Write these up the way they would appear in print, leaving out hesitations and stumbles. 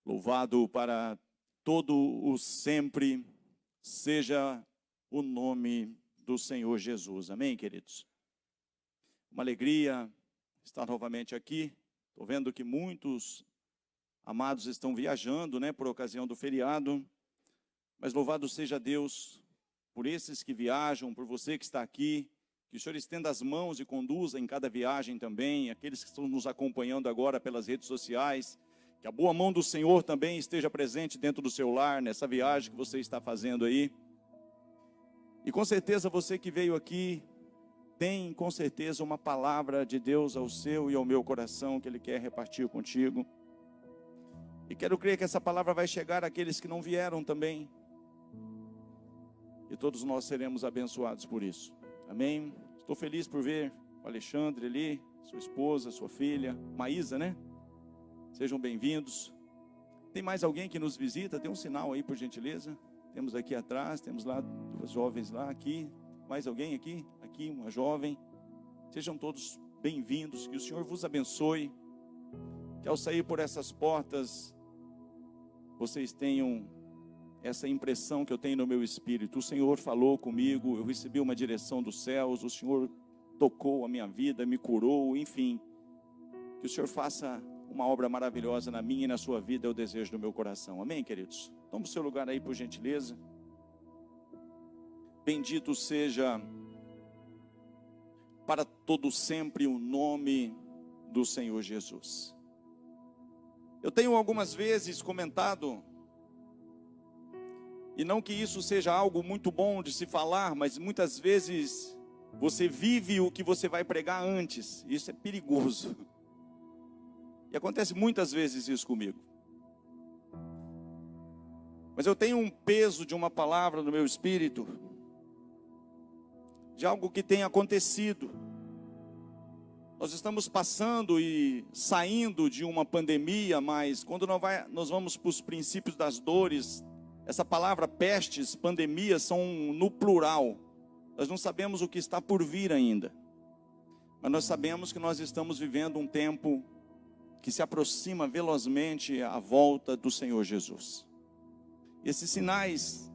Louvado para todo o sempre seja o nome do Senhor Jesus. Amém, queridos? Uma alegria estar novamente aqui. Estou vendo que muitos amados estão viajando, por ocasião do feriado. Mas louvado seja Deus por esses que viajam, por você que está aqui. Que o Senhor estenda as mãos e conduza em cada viagem também. Aqueles que estão nos acompanhando agora pelas redes sociais. Que a boa mão do Senhor também esteja presente dentro do seu lar, nessa viagem que você está fazendo aí. E com certeza você que veio aqui, tem com certeza uma palavra de Deus ao seu e ao meu coração, que Ele quer repartir contigo. E quero crer que essa palavra vai chegar àqueles que não vieram também. E todos nós seremos abençoados por isso. Amém? Estou feliz por ver o Alexandre ali, sua esposa, sua filha, Maísa, Sejam bem-vindos. Tem mais alguém que nos visita? Tem um sinal aí, por gentileza. Temos aqui atrás, temos lá duas jovens lá, aqui. Mais alguém aqui? Aqui, uma jovem. Sejam todos bem-vindos. Que o Senhor vos abençoe. Que ao sair por essas portas, vocês tenham essa impressão que eu tenho no meu espírito. O Senhor falou comigo, eu recebi uma direção dos céus. O Senhor tocou a minha vida, me curou, enfim. Que o Senhor faça uma obra maravilhosa na minha e na sua vida, é o desejo do meu coração. Amém, queridos? Toma o seu lugar aí, por gentileza. Bendito seja para todo sempre o nome do Senhor Jesus. Eu tenho algumas vezes comentado, e não que isso seja algo muito bom de se falar, mas muitas vezes você vive o que você vai pregar antes. Isso é perigoso. E acontece muitas vezes isso comigo. Mas eu tenho um peso de uma palavra no meu espírito, de algo que tem acontecido. Nós estamos passando e saindo de uma pandemia, mas quando nós vamos para os princípios das dores, essa palavra pestes, pandemias, são no plural. Nós não sabemos o que está por vir ainda. Mas nós sabemos que nós estamos vivendo um tempo que se aproxima velozmente à volta do Senhor Jesus. Esses sinais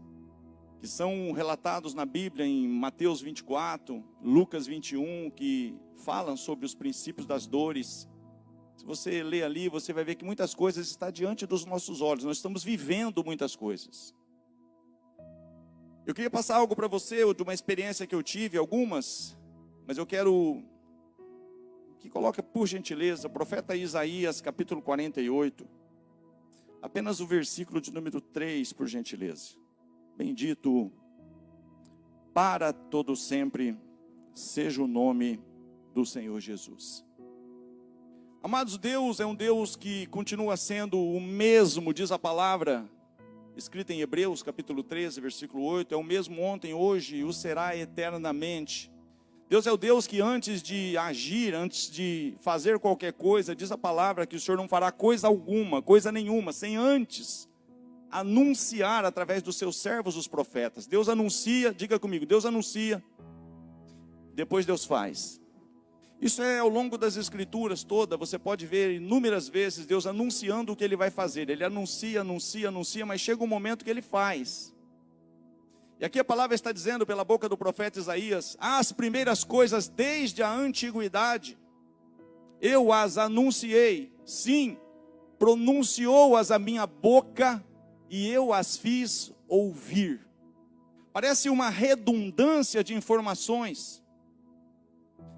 que são relatados na Bíblia em Mateus 24, Lucas 21, que falam sobre os princípios das dores. Se você ler ali, você vai ver que muitas coisas estão diante dos nossos olhos. Nós estamos vivendo muitas coisas. Eu queria passar algo para você, de uma experiência que eu tive, algumas, mas eu quero que coloque, por gentileza, o profeta Isaías, capítulo 48, apenas o versículo de número 3, por gentileza. Bendito para todo sempre seja o nome do Senhor Jesus. Amados, Deus é um Deus que continua sendo o mesmo, diz a palavra, escrita em Hebreus, capítulo 13, versículo 8, é o mesmo ontem, hoje e o será eternamente. Deus é o Deus que antes de agir, antes de fazer qualquer coisa, diz a palavra que o Senhor não fará coisa alguma, coisa nenhuma, sem antes anunciar através dos seus servos, os profetas. Deus anuncia, diga comigo, Deus anuncia, depois Deus faz. Isso é ao longo das escrituras toda, você pode ver inúmeras vezes Deus anunciando o que Ele vai fazer. Ele anuncia, mas chega um momento que Ele faz. E aqui a palavra está dizendo pela boca do profeta Isaías, as primeiras coisas desde a antiguidade, eu as anunciei, sim, pronunciou-as a minha boca e eu as fiz ouvir. Parece uma redundância de informações,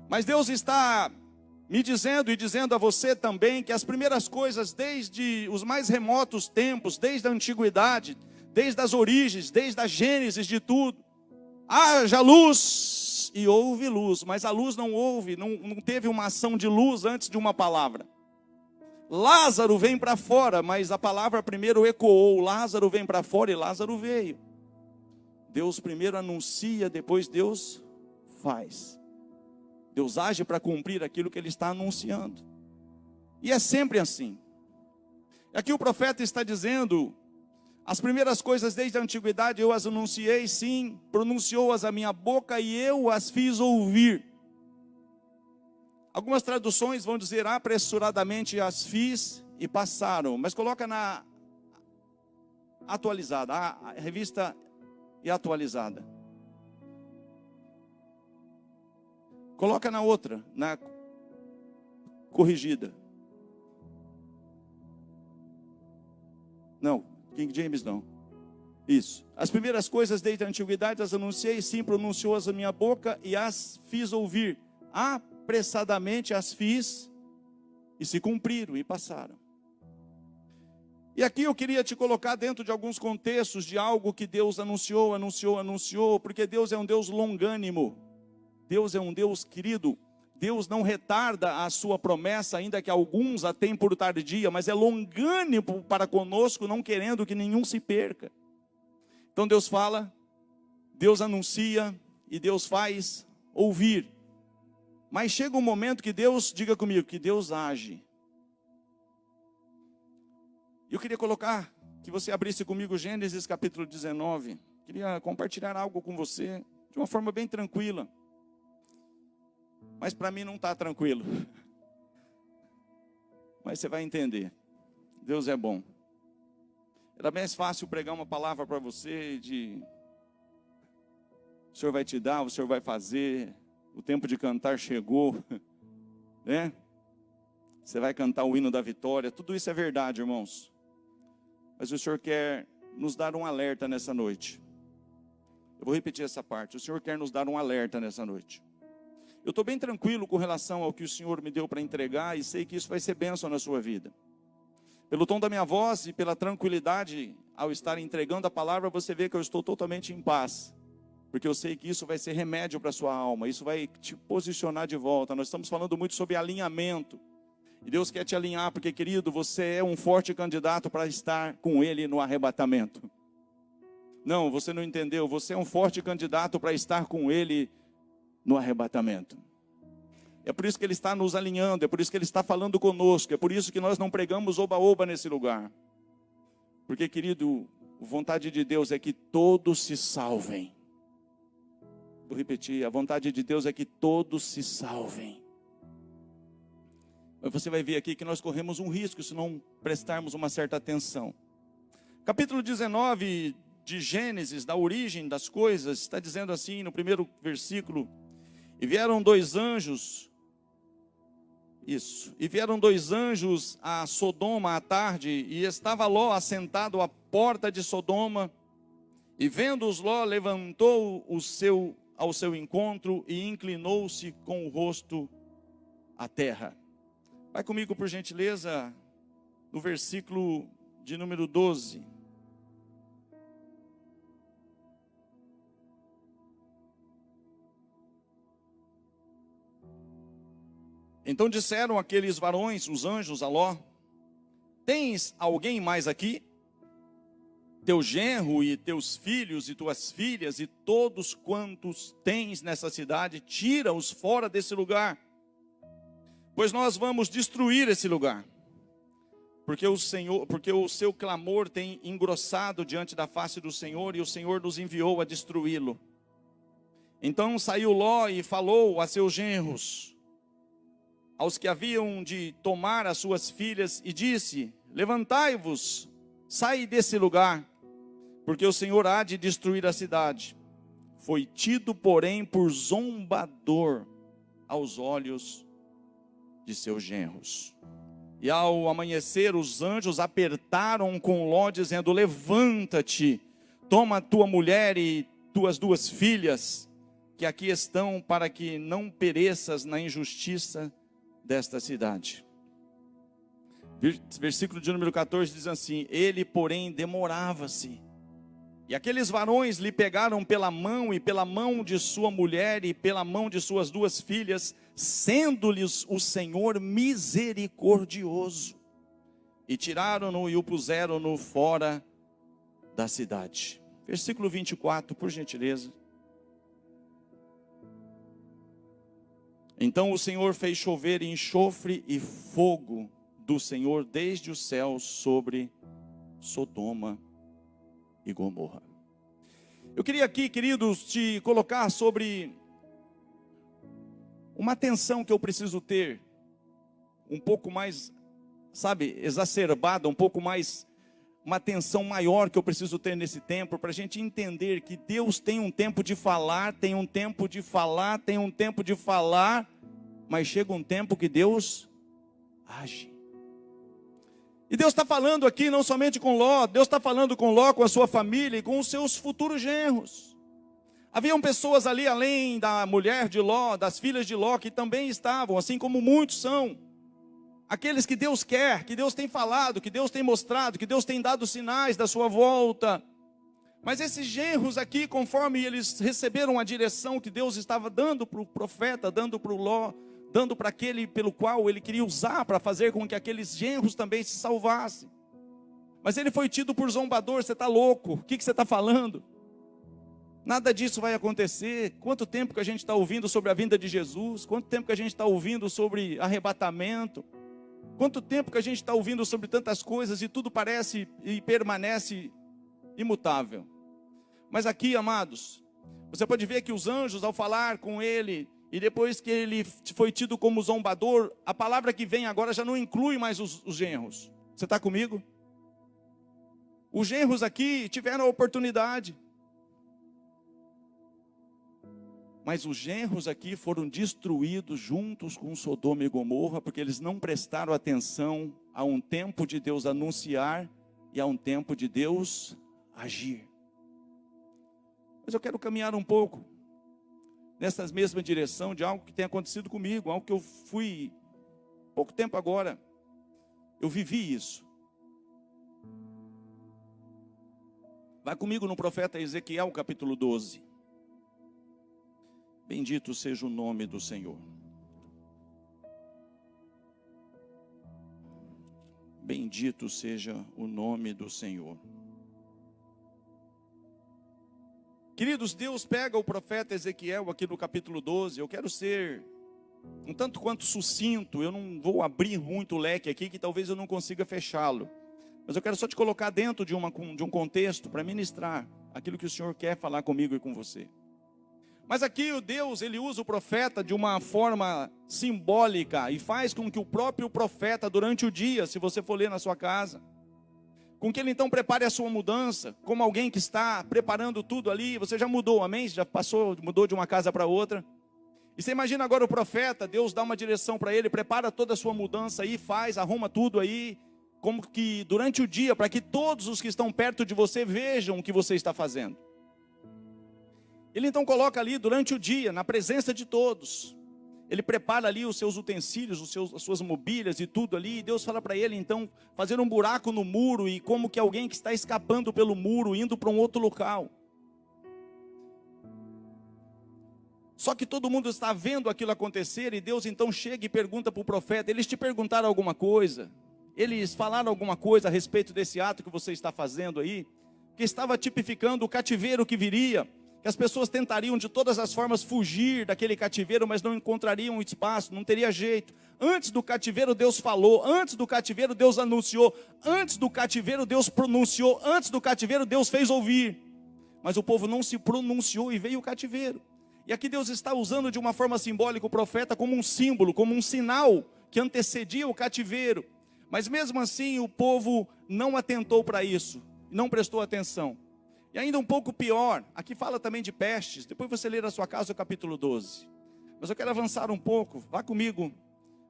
mas Deus está me dizendo e dizendo a você também que as primeiras coisas desde os mais remotos tempos, desde a antiguidade, desde as origens, desde a gênesis de tudo, haja luz e houve luz, mas a luz não houve, não teve uma ação de luz antes de uma palavra. Lázaro vem para fora, mas a palavra primeiro ecoou, Lázaro vem para fora e Lázaro veio. Deus primeiro anuncia, depois Deus faz. Deus age para cumprir aquilo que Ele está anunciando. E é sempre assim. Aqui o profeta está dizendo, as primeiras coisas desde a antiguidade eu as anunciei, sim, pronunciou-as a minha boca e eu as fiz ouvir. Algumas traduções vão dizer apressuradamente as fiz e passaram, mas coloca na atualizada, a revista e atualizada. Coloca na outra, na corrigida. Não, King James não. Isso. As primeiras coisas desde a antiguidade as anunciei, sim, pronunciou-as a minha boca e as fiz ouvir. Apressadamente as fiz e se cumpriram e passaram. E aqui eu queria te colocar dentro de alguns contextos de algo que Deus anunciou, porque Deus é um Deus longânimo. Deus é um Deus querido. Deus não retarda a sua promessa, ainda que alguns a tenham por tardia, mas é longânimo para conosco, não querendo que nenhum se perca. Então Deus fala, Deus anuncia e Deus faz ouvir. Mas chega um momento que Deus, diga comigo, que Deus age. Eu queria colocar, que você abrisse comigo Gênesis capítulo 19. Queria compartilhar algo com você, de uma forma bem tranquila. Mas para mim não está tranquilo. Mas você vai entender. Deus é bom. Era mais fácil pregar uma palavra para você de... O Senhor vai te dar, o Senhor vai fazer. O tempo de cantar chegou. Né? Você vai cantar o hino da vitória. Tudo isso é verdade, irmãos. Mas o Senhor quer nos dar um alerta nessa noite. Eu vou repetir essa parte. O Senhor quer nos dar um alerta nessa noite. Eu estou bem tranquilo com relação ao que o Senhor me deu para entregar e sei que isso vai ser bênção na sua vida. Pelo tom da minha voz e pela tranquilidade ao estar entregando a palavra, você vê que eu estou totalmente em paz. Porque eu sei que isso vai ser remédio para a sua alma, isso vai te posicionar de volta. Nós estamos falando muito sobre alinhamento. E Deus quer te alinhar, porque, querido, você é um forte candidato para estar com Ele no arrebatamento. Não, você não entendeu. Você é um forte candidato para estar com Ele no arrebatamento. É por isso que Ele está nos alinhando, é por isso que Ele está falando conosco, é por isso que nós não pregamos oba-oba nesse lugar. Porque, querido, a vontade de Deus é que todos se salvem. Vou repetir, a vontade de Deus é que todos se salvem. Mas você vai ver aqui que nós corremos um risco se não prestarmos uma certa atenção. Capítulo 19 de Gênesis, da origem das coisas, está dizendo assim no primeiro versículo: e vieram dois anjos a Sodoma à tarde, e estava Ló assentado à porta de Sodoma, e vendo-os Ló, levantou ao seu encontro e inclinou-se com o rosto à terra. Vai comigo, por gentileza, no versículo de número 12. Então disseram aqueles varões, os anjos, a Ló: tens alguém mais aqui? Teu genro e teus filhos e tuas filhas e todos quantos tens nessa cidade, tira-os fora desse lugar, pois nós vamos destruir esse lugar. Porque o seu clamor tem engrossado diante da face do Senhor, e o Senhor nos enviou a destruí-lo. Então saiu Ló e falou a seus genros, aos que haviam de tomar as suas filhas, e disse: levantai-vos, sai desse lugar, porque o Senhor há de destruir a cidade. Foi tido, porém, por zombador aos olhos de seus genros. E ao amanhecer, os anjos apertaram com Ló, dizendo: levanta-te, toma tua mulher e tuas duas filhas, que aqui estão, para que não pereças na injustiça desta cidade. Versículo de número 14 diz assim: ele, porém, demorava-se. E aqueles varões lhe pegaram pela mão, e pela mão de sua mulher, e pela mão de suas duas filhas, sendo-lhes o Senhor misericordioso. E tiraram-no e o puseram-no fora da cidade. Versículo 24, por gentileza. Então o Senhor fez chover enxofre e fogo do Senhor desde os céus sobre Sodoma e Gomorra. Eu queria aqui, queridos, te colocar sobre uma atenção que eu preciso ter um pouco mais, exacerbada, um pouco mais uma atenção maior que eu preciso ter nesse tempo, para a gente entender que Deus tem um tempo de falar, tem um tempo de falar, tem um tempo de falar, mas chega um tempo que Deus age. E Deus está falando aqui não somente com Ló, Deus está falando com Ló, com a sua família e com os seus futuros genros. Haviam pessoas ali, além da mulher de Ló, das filhas de Ló, que também estavam, assim como muitos são. Aqueles que Deus quer, que Deus tem falado, que Deus tem mostrado, que Deus tem dado sinais da sua volta. Mas esses genros aqui, conforme eles receberam a direção que Deus estava dando para o profeta, dando para o Ló, dando para aquele pelo qual ele queria usar para fazer com que aqueles genros também se salvassem. Mas ele foi tido por zombador. Você está louco? O que você está falando? Nada disso vai acontecer. Quanto tempo que a gente está ouvindo sobre a vinda de Jesus? Quanto tempo que a gente está ouvindo sobre arrebatamento? Quanto tempo que a gente está ouvindo sobre tantas coisas e tudo parece e permanece imutável? Mas aqui, amados, você pode ver que os anjos, ao falar com ele, e depois que ele foi tido como zombador, a palavra que vem agora já não inclui mais os genros. Você está comigo? Os genros aqui tiveram a oportunidade. Mas os genros aqui foram destruídos juntos com Sodoma e Gomorra, porque eles não prestaram atenção a um tempo de Deus anunciar e a um tempo de Deus agir. Mas eu quero caminhar um pouco nessa mesma direção de algo que tem acontecido comigo, algo que eu fui pouco tempo agora. Eu vivi isso. Vai comigo no profeta Ezequiel, capítulo 12. Bendito seja o nome do Senhor. Bendito seja o nome do Senhor. Queridos, Deus pega o profeta Ezequiel aqui no capítulo 12. Eu quero ser um tanto quanto sucinto. Eu não vou abrir muito o leque aqui, que talvez eu não consiga fechá-lo. Mas eu quero só te colocar dentro de um contexto para ministrar aquilo que o Senhor quer falar comigo e com você. Mas aqui o Deus, ele usa o profeta de uma forma simbólica e faz com que o próprio profeta, durante o dia, se você for ler na sua casa, com que ele então prepare a sua mudança, como alguém que está preparando tudo ali. Você já mudou, amém? Já mudou de uma casa para outra. E você imagina agora o profeta, Deus dá uma direção para ele, prepara toda a sua mudança aí, arruma tudo aí, como que durante o dia, para que todos os que estão perto de você vejam o que você está fazendo. Ele então coloca ali durante o dia, na presença de todos. Ele prepara ali os seus utensílios, as suas mobílias e tudo ali. E Deus fala para ele então fazer um buraco no muro, e como que alguém que está escapando pelo muro, indo para um outro local. Só que todo mundo está vendo aquilo acontecer, e Deus então chega e pergunta para o profeta: eles te perguntaram alguma coisa? Eles falaram alguma coisa a respeito desse ato que você está fazendo aí? Que estava tipificando o cativeiro que viria. Que as pessoas tentariam de todas as formas fugir daquele cativeiro, mas não encontrariam espaço, não teria jeito. Antes do cativeiro Deus falou, antes do cativeiro Deus anunciou, antes do cativeiro Deus pronunciou, antes do cativeiro Deus fez ouvir. Mas o povo não se pronunciou e veio o cativeiro. E aqui Deus está usando de uma forma simbólica o profeta como um símbolo, como um sinal que antecedia o cativeiro. Mas mesmo assim o povo não atentou para isso, não prestou atenção. E ainda um pouco pior, aqui fala também de pestes. Depois você lê na sua casa o capítulo 12. Mas eu quero avançar um pouco. Vá comigo,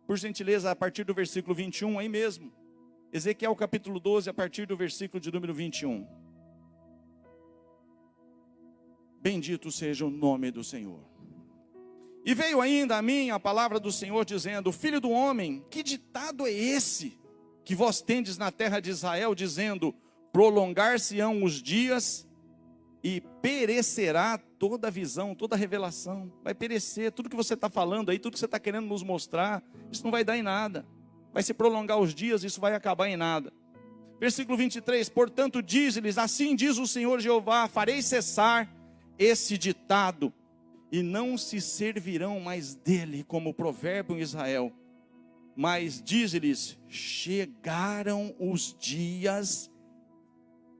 por gentileza, a partir do versículo 21, aí mesmo. Ezequiel capítulo 12, a partir do versículo de número 21. Bendito seja o nome do Senhor. E veio ainda a mim a palavra do Senhor, dizendo: Filho do homem, que ditado é esse que vós tendes na terra de Israel, dizendo: prolongar-se-ão os dias e perecerá toda a visão, toda a revelação. Vai perecer, tudo que você está falando aí, tudo que você está querendo nos mostrar, isso não vai dar em nada. Vai se prolongar os dias, isso vai acabar em nada. Versículo 23, portanto diz-lhes: assim diz o Senhor Jeová, farei cessar esse ditado, e não se servirão mais dele como provérbio em Israel. Mas diz-lhes: chegaram os dias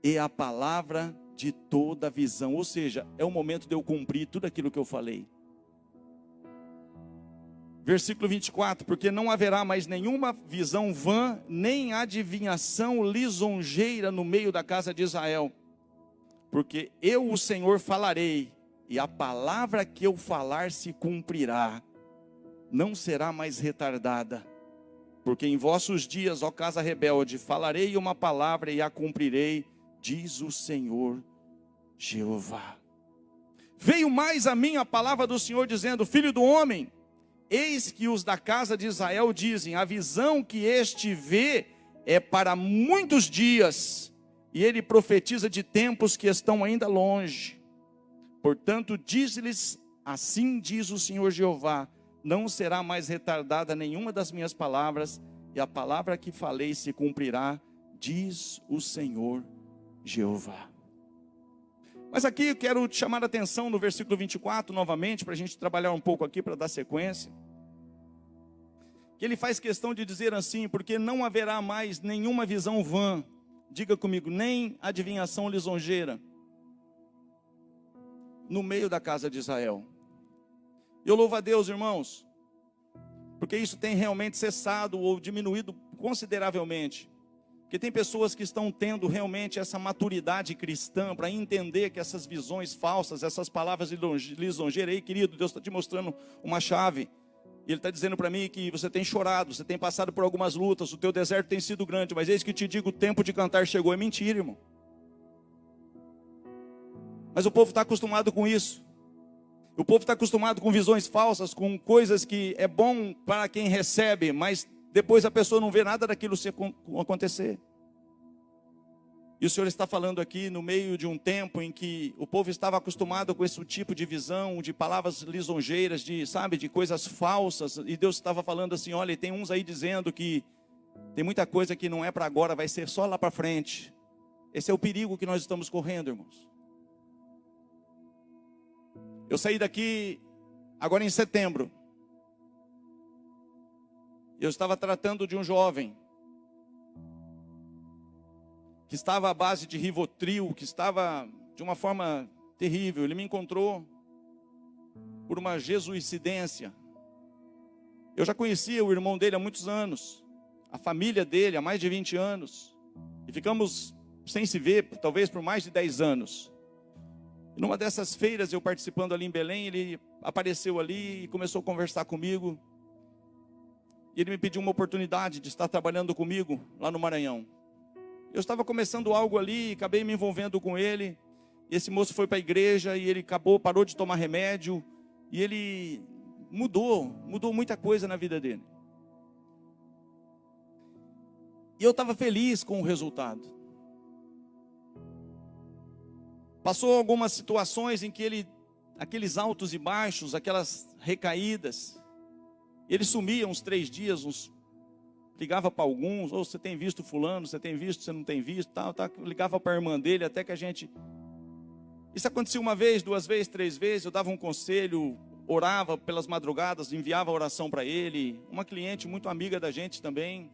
e a palavra de toda a visão. Ou seja, é o momento de eu cumprir tudo aquilo que eu falei. Versículo 24, porque não haverá mais nenhuma visão vã, nem adivinhação lisonjeira no meio da casa de Israel. Porque eu, o Senhor, falarei, e a palavra que eu falar se cumprirá, não será mais retardada. Porque em vossos dias, ó casa rebelde, falarei uma palavra e a cumprirei, diz o Senhor Jeová. Veio mais a mim a palavra do Senhor, dizendo: filho do homem, eis que os da casa de Israel dizem: a visão que este vê é para muitos dias, e ele profetiza de tempos que estão ainda longe. Portanto, diz-lhes: assim diz o Senhor Jeová, não será mais retardada nenhuma das minhas palavras, e a palavra que falei se cumprirá, diz o Senhor Jeová. Mas aqui eu quero te chamar a atenção no versículo 24 novamente, para a gente trabalhar um pouco aqui, para dar sequência. Que ele faz questão de dizer assim: porque não haverá mais nenhuma visão vã, diga comigo, nem adivinhação lisonjeira, no meio da casa de Israel. Eu louvo a Deus, irmãos, porque isso tem realmente cessado ou diminuído consideravelmente. Porque tem pessoas que estão tendo realmente essa maturidade cristã para entender que essas visões falsas, essas palavras lisonjeiras, aí querido, Deus está te mostrando uma chave. Ele está dizendo para mim que você tem chorado, você tem passado por algumas lutas, o teu deserto tem sido grande, mas eis que te digo, o tempo de cantar chegou. É mentira, irmão. Mas o povo está acostumado com isso. O povo está acostumado com visões falsas, com coisas que é bom para quem recebe, mas depois a pessoa não vê nada daquilo acontecer. E o Senhor está falando aqui no meio de um tempo em que o povo estava acostumado com esse tipo de visão, de palavras lisonjeiras, de coisas falsas. E Deus estava falando assim: olha, tem uns aí dizendo que tem muita coisa que não é para agora, vai ser só lá para frente. Esse é o perigo que nós estamos correndo, irmãos. Eu saí daqui agora em setembro. Eu estava tratando de um jovem que estava à base de Rivotril, que estava de uma forma terrível. Ele me encontrou por uma jesuicidência. Eu já conhecia o irmão dele há muitos anos, a família dele há mais de 20 anos. E ficamos sem se ver, talvez por mais de 10 anos. E numa dessas feiras, eu participando ali em Belém, ele apareceu ali e começou a conversar comigo. E ele me pediu uma oportunidade de estar trabalhando comigo lá no Maranhão. Eu estava começando algo ali, acabei me envolvendo com ele. Esse moço foi para a igreja e ele parou de tomar remédio. E ele mudou muita coisa na vida dele. E eu estava feliz com o resultado. Passou algumas situações em que aqueles altos e baixos, aquelas recaídas, ele sumia uns 3 dias, ligava para alguns: ou você tem visto fulano, você tem visto, você não tem visto, tal. Ligava para a irmã dele, até que a gente... Isso acontecia 1 vez, 2 vezes, 3 vezes, eu dava um conselho, orava pelas madrugadas, enviava oração para ele. Uma cliente muito amiga da gente também,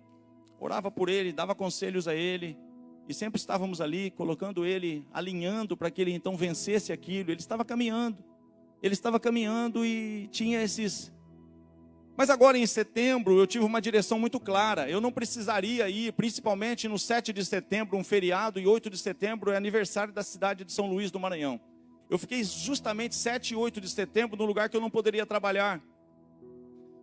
orava por ele, dava conselhos a ele, e sempre estávamos ali, colocando ele, alinhando para que ele então vencesse aquilo. Ele estava caminhando e tinha esses... Mas agora em setembro eu tive uma direção muito clara. Eu não precisaria ir, principalmente no 7 de setembro, um feriado, e 8 de setembro é aniversário da cidade de São Luís do Maranhão. Eu fiquei justamente 7 e 8 de setembro no lugar que eu não poderia trabalhar.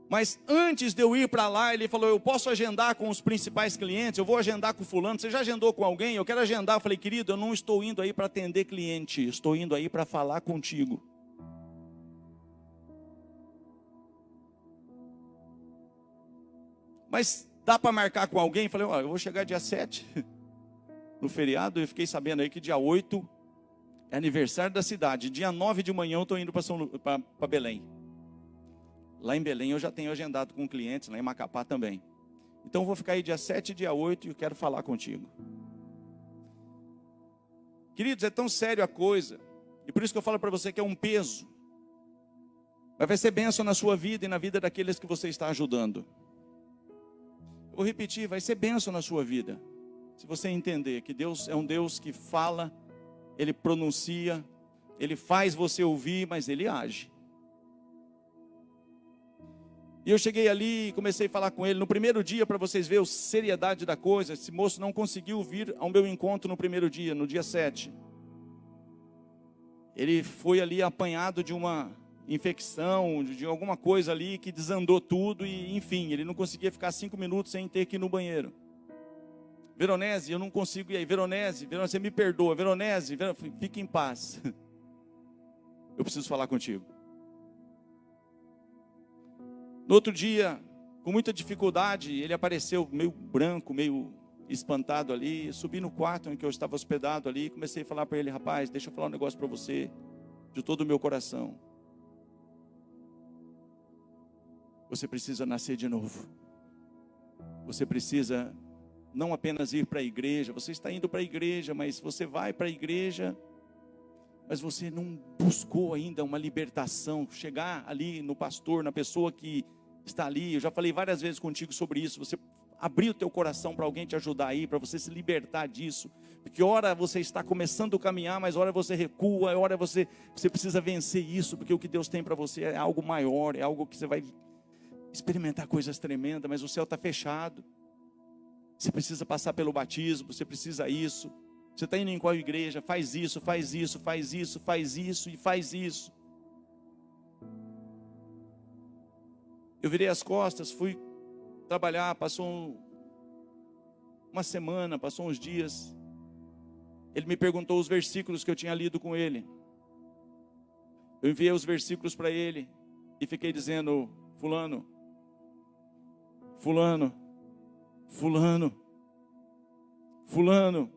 Mas antes de eu ir para lá, ele falou: eu posso agendar com os principais clientes, eu vou agendar com fulano. Você já agendou com alguém? Eu quero agendar. Eu falei: querido, eu não estou indo aí para atender cliente, estou indo aí para falar contigo. Mas dá para marcar com alguém? Falei: olha, eu vou chegar dia 7 no feriado. Eu fiquei sabendo aí que dia 8 é aniversário da cidade. Dia 9 de manhã eu estou indo para Belém. Lá em Belém eu já tenho agendado com clientes, lá em Macapá também. Então eu vou ficar aí dia 7 e dia 8 e eu quero falar contigo. Queridos, é tão sério a coisa. E por isso que eu falo para você que é um peso. Mas vai ser bênção na sua vida e na vida daqueles que você está ajudando. Eu vou repetir, vai ser bênção na sua vida. Se você entender que Deus é um Deus que fala, Ele pronuncia, Ele faz você ouvir, mas Ele age. E eu cheguei ali e comecei a falar com ele. No primeiro dia, para vocês verem a seriedade da coisa, esse moço não conseguiu vir ao meu encontro no primeiro dia, no dia 7. Ele foi ali apanhado de uma infecção, de alguma coisa ali que desandou tudo e, enfim, ele não conseguia ficar 5 minutos sem ter que ir no banheiro. Veronese, eu não consigo ir aí. Veronese, você me perdoa. Veronese, fique em paz. Eu preciso falar contigo. No outro dia, com muita dificuldade, ele apareceu meio branco, meio espantado ali. Subi no quarto em que eu estava hospedado ali. Comecei a falar para ele: rapaz, deixa eu falar um negócio para você, de todo o meu coração. Você precisa nascer de novo. Você precisa não apenas ir para a igreja. Você está indo para a igreja, mas você vai para a igreja, mas você não buscou ainda uma libertação. Chegar ali no pastor, na pessoa que está ali. Eu já falei várias vezes contigo sobre isso. Você abrir o teu coração para alguém te ajudar aí, para você se libertar disso. Porque hora você está começando a caminhar, mas hora você recua, hora você precisa vencer isso, porque o que Deus tem para você é algo maior, é algo que você vai experimentar coisas tremendas, mas o céu está fechado. Você precisa passar pelo batismo, você precisa isso. Você está indo em qual igreja? Faz isso, faz isso, faz isso, faz isso e faz isso. Eu virei as costas, fui trabalhar, passou uma semana, passou uns dias. Ele me perguntou os versículos que eu tinha lido com ele. Eu enviei os versículos para ele e fiquei dizendo: fulano, fulano, fulano, fulano.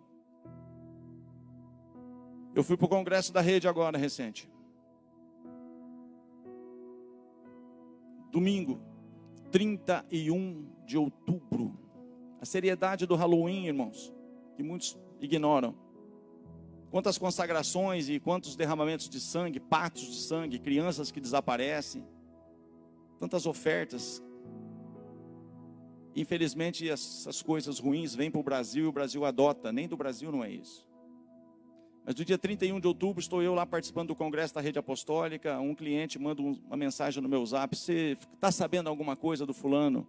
Eu fui para o congresso da rede agora, recente. Domingo, 31 de outubro. A seriedade do Halloween, irmãos, que muitos ignoram. Quantas consagrações e quantos derramamentos de sangue, pactos de sangue, crianças que desaparecem. Tantas ofertas. Infelizmente, essas coisas ruins vêm para o Brasil e o Brasil adota. Nem do Brasil não é isso. Mas no dia 31 de outubro, estou eu lá participando do congresso da rede apostólica. Um cliente manda uma mensagem no meu zap: você está sabendo alguma coisa do fulano?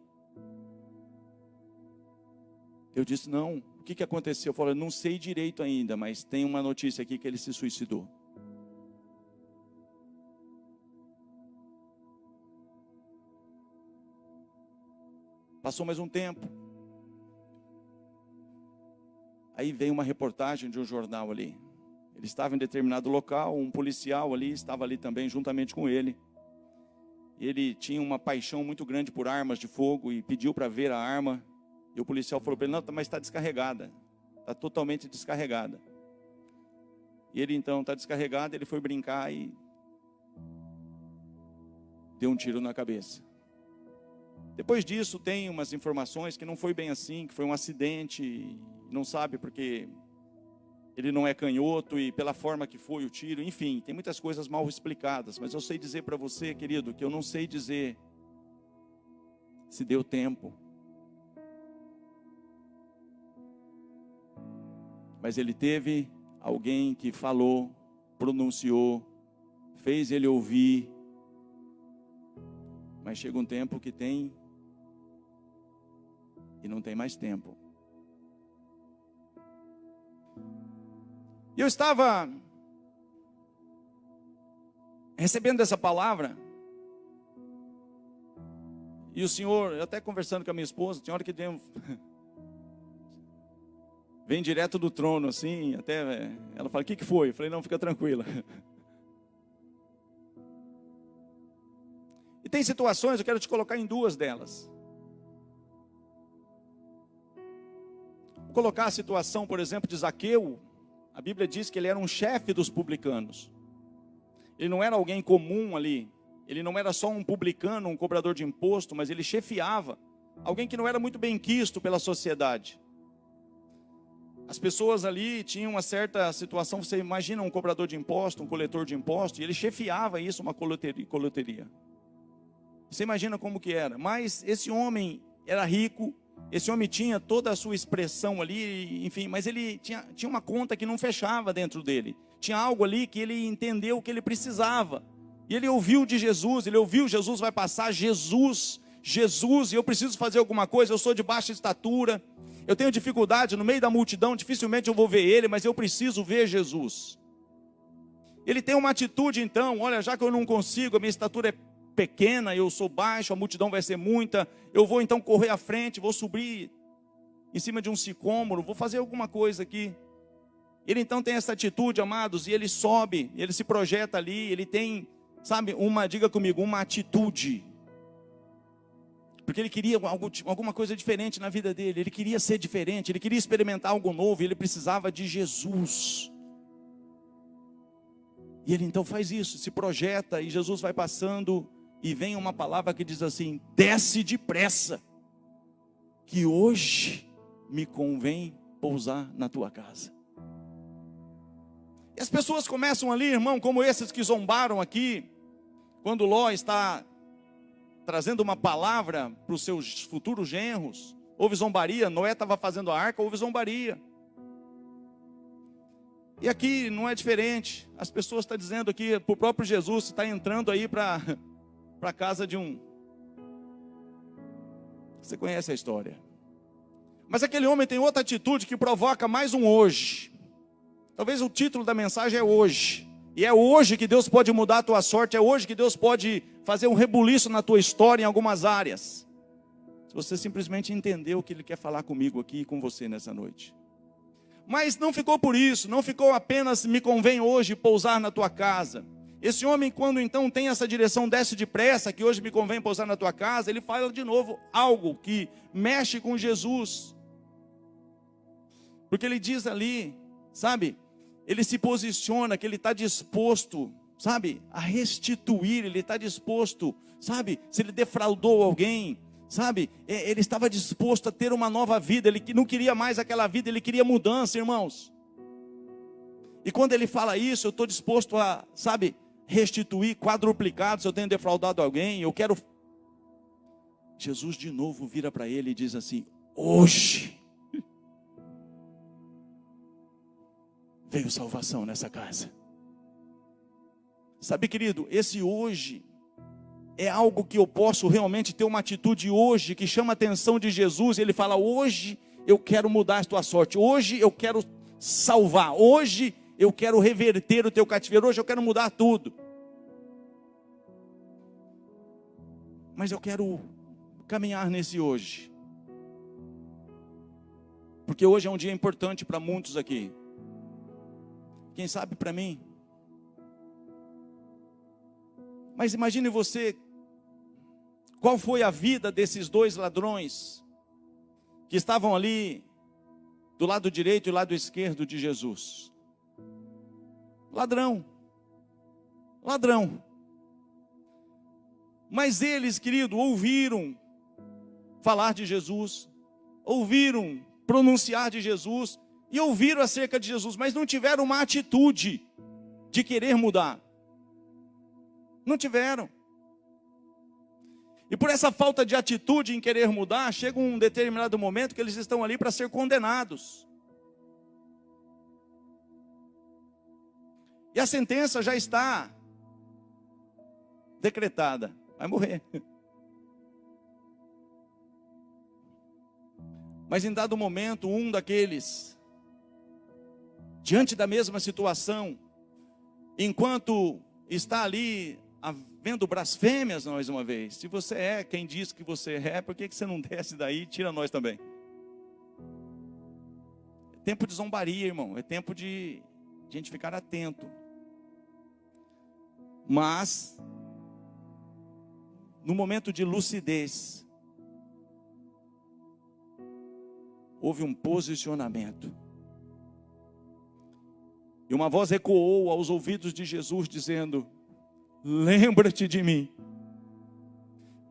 Eu disse: não. O que aconteceu? Eu falei: não sei direito ainda, mas tem uma notícia aqui que ele se suicidou. Passou mais um tempo. Aí veio uma reportagem de um jornal ali. Ele estava em determinado local, um policial ali estava ali também juntamente com ele. Ele tinha uma paixão muito grande por armas de fogo e pediu para ver a arma. E o policial falou para ele: não, mas está descarregada. Está totalmente descarregada. E ele então está descarregado, ele foi brincar e deu um tiro na cabeça. Depois disso tem umas informações que não foi bem assim, que foi um acidente, não sabe porque ele não é canhoto e pela forma que foi o tiro, enfim, tem muitas coisas mal explicadas, mas eu sei dizer para você, querido, que eu não sei dizer se deu tempo. Mas ele teve alguém que falou, pronunciou, fez ele ouvir. Mas chega um tempo que tem e não tem mais tempo. Eu estava recebendo essa palavra. E o Senhor, eu até conversando com a minha esposa, tinha hora que vem direto do trono, assim, até ela fala: o que foi? Eu falei: não, fica tranquila. E tem situações, eu quero te colocar em duas delas. Vou colocar a situação, por exemplo, de Zaqueu. A Bíblia diz que ele era um chefe dos publicanos. Ele não era alguém comum ali. Ele não era só um publicano, um cobrador de imposto, mas ele chefiava. Alguém que não era muito bem quisto pela sociedade. As pessoas ali tinham uma certa situação. Você imagina um cobrador de imposto, um coletor de imposto, e ele chefiava isso, uma coleteria. Você imagina como que era. Mas esse homem era rico, esse homem tinha toda a sua expressão ali, enfim, mas ele tinha uma conta que não fechava dentro dele. Tinha algo ali que ele entendeu que ele precisava. E ele ouviu de Jesus, ele ouviu: Jesus vai passar, Jesus Jesus e eu preciso fazer alguma coisa, eu sou de baixa estatura, eu tenho dificuldade no meio da multidão, dificilmente eu vou ver ele, mas eu preciso ver Jesus. Ele tem uma atitude então, olha, já que eu não consigo, a minha estatura é pequena, eu sou baixo, a multidão vai ser muita, eu vou então correr à frente, vou subir em cima de um sicômoro, vou fazer alguma coisa aqui. Ele então tem essa atitude, amados, e ele sobe, ele se projeta ali, ele tem, sabe, diga comigo, uma atitude. Porque ele queria alguma coisa diferente na vida dele, ele queria ser diferente, ele queria experimentar algo novo, ele precisava de Jesus. E ele então faz isso, se projeta, e Jesus vai passando, e vem uma palavra que diz assim: desce depressa, que hoje me convém pousar na tua casa. E as pessoas começam ali, irmão, como esses que zombaram aqui, quando Ló está trazendo uma palavra para os seus futuros genros. Houve zombaria, Noé estava fazendo a arca, houve zombaria. E aqui não é diferente, as pessoas estão dizendo aqui, para o próprio Jesus, está entrando aí para a casa de um... Você conhece a história. Mas aquele homem tem outra atitude que provoca mais um hoje. Talvez o título da mensagem é hoje. E é hoje que Deus pode mudar a tua sorte, é hoje que Deus pode fazer um rebuliço na tua história em algumas áreas. Se você simplesmente entender o que Ele quer falar comigo aqui e com você nessa noite. Mas não ficou por isso, não ficou apenas me convém hoje pousar na tua casa. Esse homem, quando então tem essa direção, desce depressa, que hoje me convém pousar na tua casa, ele fala de novo algo que mexe com Jesus. Porque ele diz ali, sabe, ele se posiciona que ele está disposto, sabe, a restituir, ele está disposto, sabe, se ele defraudou alguém, sabe, ele estava disposto a ter uma nova vida, ele não queria mais aquela vida, ele queria mudança, irmãos. E quando ele fala isso, eu estou disposto a, sabe, restituir, quadruplicado, se eu tenho defraudado alguém, eu quero... Jesus de novo vira para ele e diz assim: hoje veio salvação nessa casa. Sabe, querido, esse hoje é algo que eu posso realmente ter uma atitude hoje, que chama a atenção de Jesus. Ele fala: hoje eu quero mudar a tua sorte, hoje eu quero salvar, hoje eu quero reverter o teu cativeiro, hoje eu quero mudar tudo. Mas eu quero caminhar nesse hoje, porque hoje é um dia importante para muitos aqui. Quem sabe para mim. Mas imagine você, qual foi a vida desses dois ladrões que estavam ali do lado direito e lado esquerdo de Jesus. Ladrão. Mas eles, querido, ouviram falar de Jesus, ouviram pronunciar de Jesus, e ouviram acerca de Jesus, mas não tiveram uma atitude de querer mudar. Não tiveram. E por essa falta de atitude em querer mudar, chega um determinado momento que eles estão ali para ser condenados. E a sentença já está decretada. Vai morrer. Mas em dado momento, um daqueles, diante da mesma situação, enquanto está ali havendo blasfêmias mais uma vez, se você é quem diz que você é, por que você não desce daí e tira nós também? É tempo de zombaria, irmão, é tempo de a gente ficar atento. Mas, no momento de lucidez, houve um posicionamento. E uma voz ecoou aos ouvidos de Jesus dizendo: lembra-te de mim.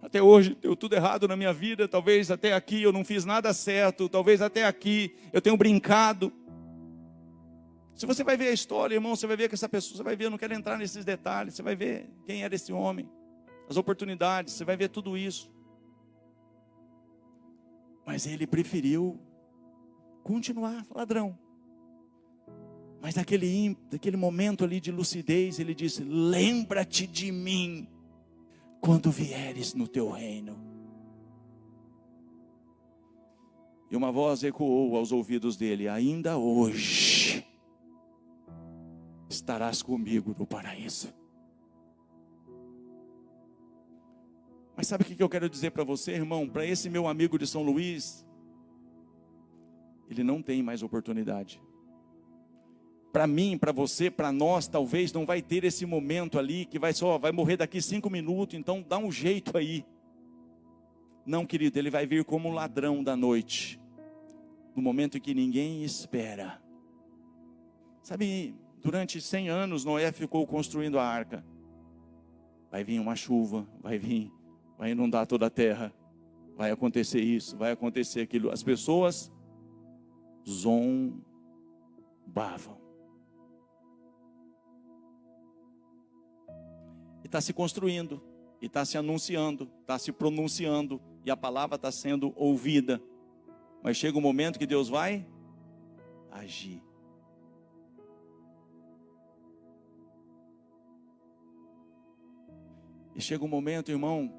Até hoje deu tudo errado na minha vida, talvez até aqui eu não fiz nada certo, talvez até aqui eu tenho brincado. Se você vai ver a história, irmão, você vai ver que essa pessoa, você vai ver, eu não quero entrar nesses detalhes, você vai ver quem era esse homem, as oportunidades, você vai ver tudo isso. Mas ele preferiu continuar ladrão. Mas naquele momento ali de lucidez, ele disse: lembra-te de mim quando vieres no teu reino. E uma voz ecoou aos ouvidos dele: ainda hoje estarás comigo no paraíso. Mas sabe o que eu quero dizer para você, irmão? Para esse meu amigo de São Luís, ele não tem mais oportunidade. Para mim, para você, para nós, talvez não vai ter esse momento ali que vai morrer daqui 5 minutos, então dá um jeito aí. Não, querido, ele vai vir como um ladrão da noite, no momento em que ninguém espera. Sabe, durante 100 anos Noé ficou construindo a arca. Vai vir uma chuva, vai inundar toda a terra, vai acontecer isso, vai acontecer aquilo. As pessoas zombavam. E está se construindo, e está se anunciando, está se pronunciando, e a palavra está sendo ouvida. Mas chega um momento que Deus vai agir. E chega um momento, irmão,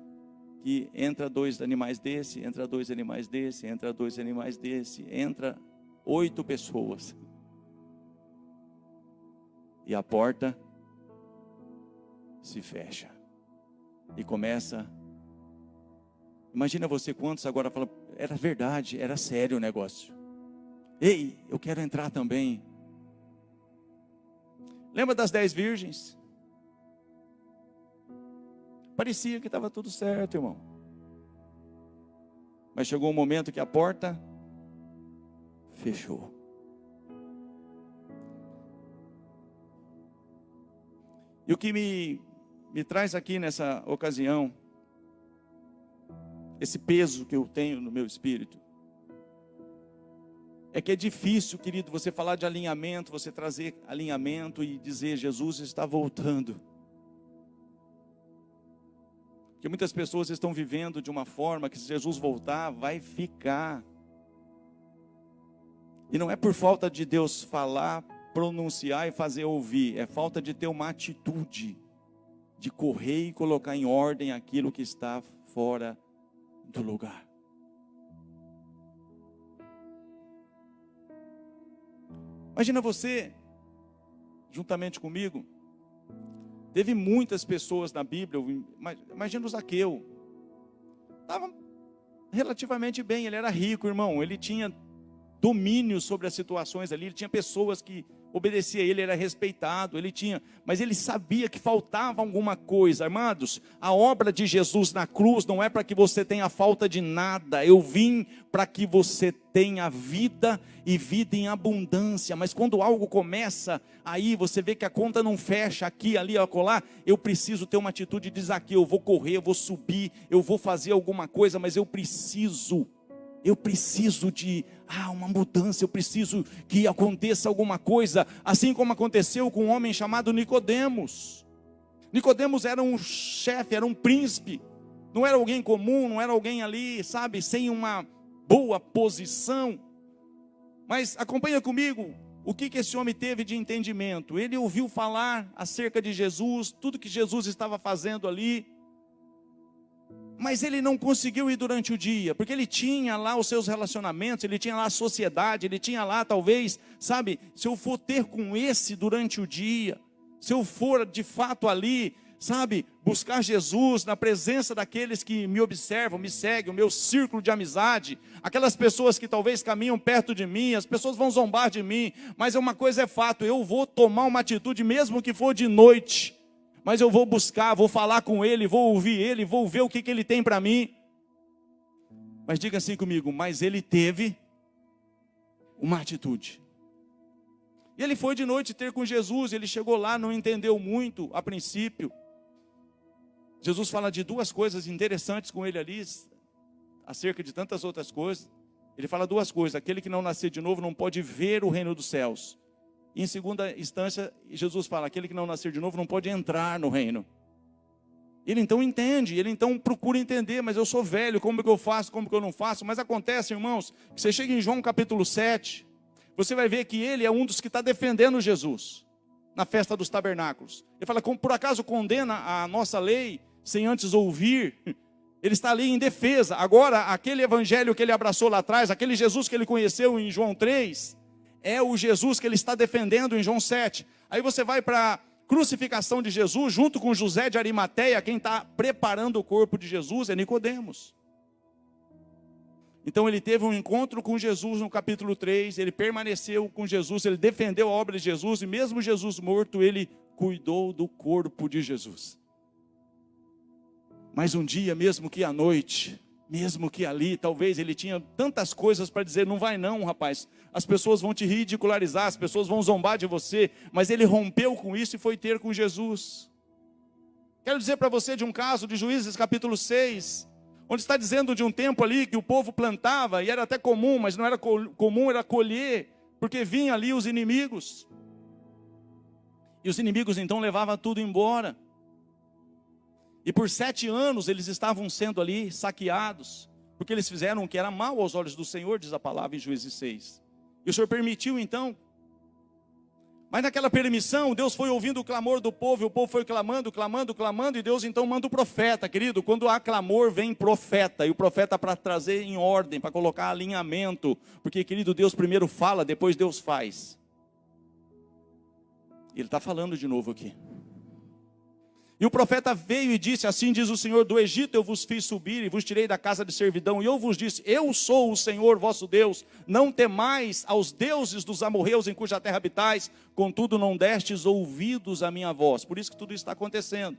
que entra 2 animais desse, entra 2 animais desse, entra 2 animais desse, entra 8 pessoas. E a porta se fecha. E começa. Imagina você quantos agora falam: era verdade, era sério o negócio. Ei, eu quero entrar também. Lembra das 10 virgens? Parecia que estava tudo certo, irmão. Mas chegou um momento que a porta fechou. E o que me traz aqui nessa ocasião, esse peso que eu tenho no meu espírito, é que é difícil, querido, você falar de alinhamento, você trazer alinhamento e dizer: Jesus está voltando. Porque muitas pessoas estão vivendo de uma forma que, se Jesus voltar, vai ficar. E não é por falta de Deus falar, pronunciar e fazer ouvir, é falta de ter uma atitude de correr e colocar em ordem aquilo que está fora do lugar. Imagina você, juntamente comigo, teve muitas pessoas na Bíblia. Imagina o Zaqueu, estava relativamente bem, ele era rico, irmão, ele tinha domínio sobre as situações ali, ele tinha pessoas que obedeciam a ele, era respeitado, mas ele sabia que faltava alguma coisa. Amados, a obra de Jesus na cruz não é para que você tenha falta de nada. Eu vim para que você tenha vida e vida em abundância. Mas quando algo começa, aí você vê que a conta não fecha aqui, ali, acolá, eu preciso ter uma atitude de Zaqueu. Eu vou correr, eu vou subir, eu vou fazer alguma coisa, mas eu preciso de uma mudança, eu preciso que aconteça alguma coisa, assim como aconteceu com um homem chamado Nicodemos. Nicodemos era um chefe, era um príncipe, não era alguém comum, não era alguém ali, sabe, sem uma boa posição. Mas acompanha comigo, o que esse homem teve de entendimento? Ele ouviu falar acerca de Jesus, tudo que Jesus estava fazendo ali, mas ele não conseguiu ir durante o dia, porque ele tinha lá os seus relacionamentos, ele tinha lá a sociedade, ele tinha lá talvez, sabe, se eu for ter com esse durante o dia, se eu for de fato ali, sabe, buscar Jesus na presença daqueles que me observam, me seguem, o meu círculo de amizade, aquelas pessoas que talvez caminham perto de mim, as pessoas vão zombar de mim, mas uma coisa é fato, eu vou tomar uma atitude, mesmo que for de noite, mas eu vou buscar, vou falar com ele, vou ouvir ele, vou ver o que ele tem para mim. Mas diga assim comigo: mas ele teve uma atitude. E ele foi de noite ter com Jesus, ele chegou lá, não entendeu muito a princípio. Jesus fala de 2 coisas interessantes com ele ali, acerca de tantas outras coisas. Ele fala 2 coisas: aquele que não nascer de novo não pode ver o reino dos céus. E em segunda instância, Jesus fala: aquele que não nascer de novo não pode entrar no reino. Ele então entende, ele então procura entender: mas eu sou velho, como que eu faço, como que eu não faço? Mas acontece, irmãos, que você chega em João capítulo 7, você vai ver que ele é um dos que está defendendo Jesus, na festa dos tabernáculos. Ele fala: como por acaso condena a nossa lei, sem antes ouvir? Ele está ali em defesa. Agora, aquele evangelho que ele abraçou lá atrás, aquele Jesus que ele conheceu em João 3, é o Jesus que ele está defendendo em João 7. Aí você vai para a crucificação de Jesus, junto com José de Arimateia, quem está preparando o corpo de Jesus é Nicodemos. Então ele teve um encontro com Jesus no capítulo 3, ele permaneceu com Jesus, ele defendeu a obra de Jesus, e mesmo Jesus morto, ele cuidou do corpo de Jesus. Mas um dia, mesmo que à noite, mesmo que ali, talvez ele tinha tantas coisas para dizer, não vai não, rapaz, as pessoas vão te ridicularizar, as pessoas vão zombar de você, mas ele rompeu com isso e foi ter com Jesus. Quero dizer para você de um caso de Juízes capítulo 6, onde está dizendo de um tempo ali que o povo plantava, e era até comum, mas não era comum, era colher, porque vinham ali os inimigos, e os inimigos então levavam tudo embora. E por 7 anos eles estavam sendo ali saqueados, porque eles fizeram o que era mal aos olhos do Senhor, diz a palavra em Juízes 6. E o Senhor permitiu então. Mas naquela permissão, Deus foi ouvindo o clamor do povo, e o povo foi clamando, clamando, clamando, e Deus então manda o profeta, querido. Quando há clamor, vem profeta, e o profeta para trazer em ordem, para colocar alinhamento, porque, querido, Deus primeiro fala, depois Deus faz. Ele está falando de novo aqui. E o profeta veio e disse, assim diz o Senhor, do Egito eu vos fiz subir e vos tirei da casa de servidão. E eu vos disse, eu sou o Senhor vosso Deus, não temais aos deuses dos amorreus em cuja terra habitais, contudo não destes ouvidos à minha voz. Por isso que tudo isso está acontecendo.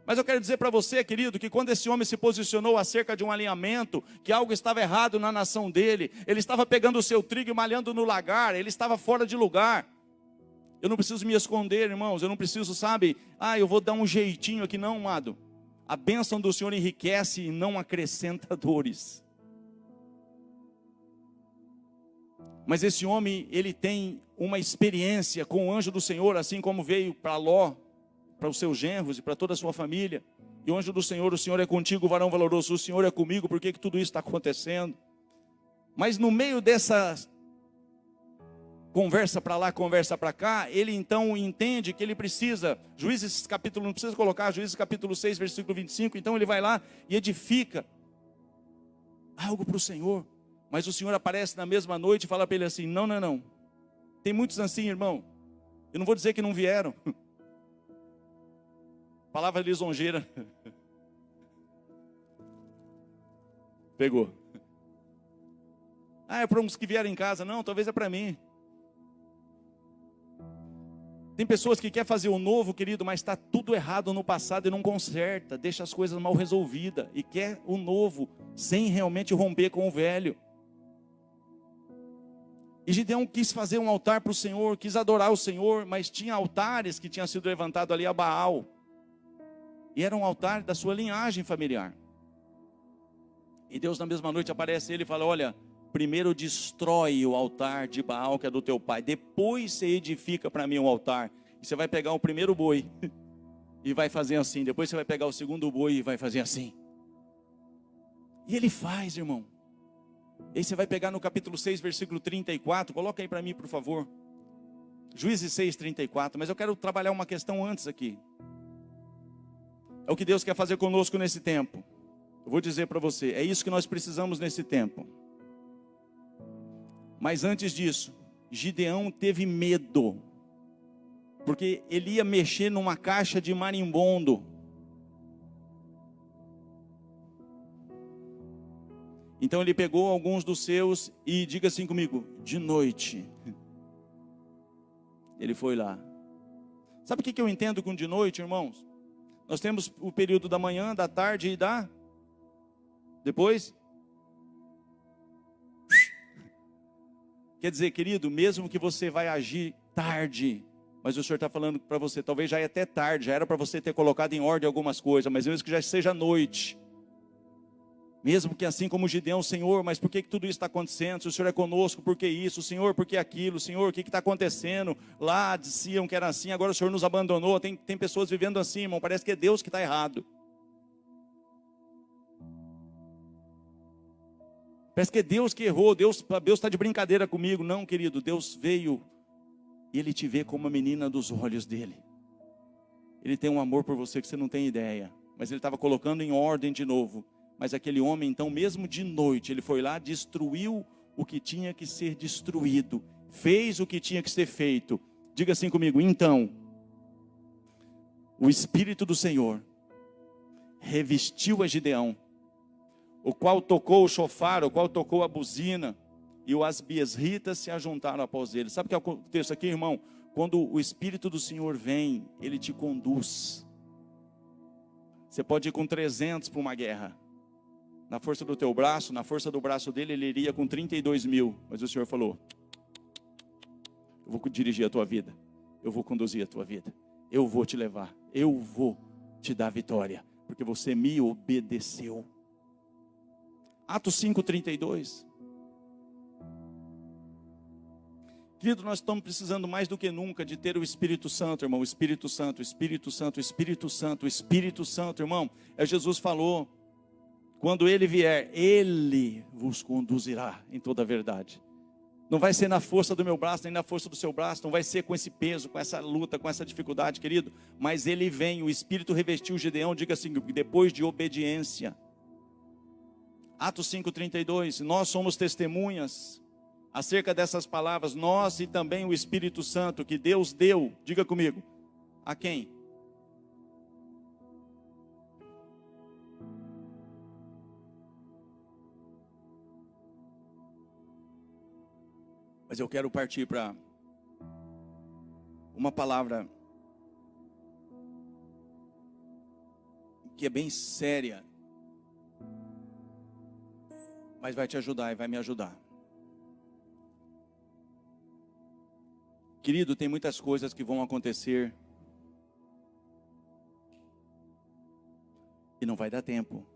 Mas eu quero dizer para você, querido, que quando esse homem se posicionou acerca de um alinhamento, que algo estava errado na nação dele, ele estava pegando o seu trigo e malhando no lagar, ele estava fora de lugar. Eu não preciso me esconder, irmãos, eu não preciso, sabe, eu vou dar um jeitinho aqui, não, amado. A bênção do Senhor enriquece e não acrescenta dores. Mas esse homem, ele tem uma experiência com o anjo do Senhor, assim como veio para Ló, para os seus genros e para toda a sua família. E o anjo do Senhor, o Senhor é contigo, varão valoroso, o Senhor é comigo, por que tudo isso está acontecendo? Mas no meio dessa conversa para lá, conversa para cá, ele então entende que ele precisa, Juízes capítulo, não precisa colocar, Juízes capítulo 6, versículo 25, então ele vai lá e edifica algo para o Senhor, mas o Senhor aparece na mesma noite e fala para ele assim, não, tem muitos assim, irmão, eu não vou dizer que não vieram, palavra lisonjeira, pegou, é para uns que vieram em casa, não, talvez é para mim. Tem pessoas que querem fazer o novo, querido, mas está tudo errado no passado e não conserta, deixa as coisas mal resolvidas e quer o novo, sem realmente romper com o velho. E Gideão quis fazer um altar para o Senhor, quis adorar o Senhor, mas tinha altares que tinham sido levantados ali a Baal. E era um altar da sua linhagem familiar. E Deus na mesma noite aparece a ele e fala, olha, primeiro destrói o altar de Baal que é do teu pai, depois você edifica para mim um altar, e você vai pegar o primeiro boi e vai fazer assim, depois você vai pegar o segundo boi e vai fazer assim. E ele faz, irmão. E aí você vai pegar no capítulo 6, versículo 34, coloca aí para mim, por favor. Juízes 6, 34, mas eu quero trabalhar uma questão antes aqui. É o que Deus quer fazer conosco nesse tempo. Eu vou dizer para você, é isso que nós precisamos nesse tempo. Mas antes disso, Gideão teve medo, porque ele ia mexer numa caixa de marimbondo. Então ele pegou alguns dos seus e, diga assim comigo, de noite, ele foi lá. Sabe o que eu entendo com de noite, irmãos? Nós temos o período da manhã, da tarde e da... depois... Quer dizer, querido, mesmo que você vai agir tarde, mas o Senhor está falando para você, talvez já é até tarde, já era para você ter colocado em ordem algumas coisas, mas mesmo que já seja noite, mesmo que assim como Gideão, Senhor, mas por que tudo isso está acontecendo? Se o Senhor é conosco, por que isso? Senhor, por que aquilo? Senhor, o que está acontecendo? Lá diziam que era assim, agora o Senhor nos abandonou, tem pessoas vivendo assim, irmão, parece que é Deus que está errado. Parece que é Deus que errou, Deus está de brincadeira comigo. Não, querido, Deus veio e Ele te vê como a menina dos olhos dEle. Ele tem um amor por você que você não tem ideia. Mas Ele estava colocando em ordem de novo. Mas aquele homem, então, mesmo de noite, ele foi lá, destruiu o que tinha que ser destruído, fez o que tinha que ser feito. Diga assim comigo: então, o Espírito do Senhor revestiu a Gideão, o qual tocou o chofar, o qual tocou a buzina, e os asbiesritas se ajuntaram após ele. Sabe o que é o texto aqui, irmão? Quando o Espírito do Senhor vem, ele te conduz. Você pode ir com 300 para uma guerra. Na força do teu braço, na força do braço dele, ele iria com 32.000. Mas o Senhor falou: eu vou dirigir a tua vida, eu vou conduzir a tua vida, eu vou te levar, eu vou te dar vitória, porque você me obedeceu. Atos 5:32. Querido, nós estamos precisando mais do que nunca de ter o Espírito Santo, irmão. O Espírito Santo, o Espírito Santo, o Espírito Santo, o Espírito Santo, irmão. Jesus falou: quando ele vier, ele vos conduzirá em toda a verdade. Não vai ser na força do meu braço, nem na força do seu braço, não vai ser com esse peso, com essa luta, com essa dificuldade, querido. Mas ele vem, o Espírito revestiu Gideão, diga assim, depois de obediência. Atos 5:32, nós somos testemunhas acerca dessas palavras, nós e também o Espírito Santo que Deus deu, diga comigo, a quem? Mas eu quero partir para uma palavra que é bem séria, mas vai te ajudar e vai me ajudar. Querido, tem muitas coisas que vão acontecer e não vai dar tempo.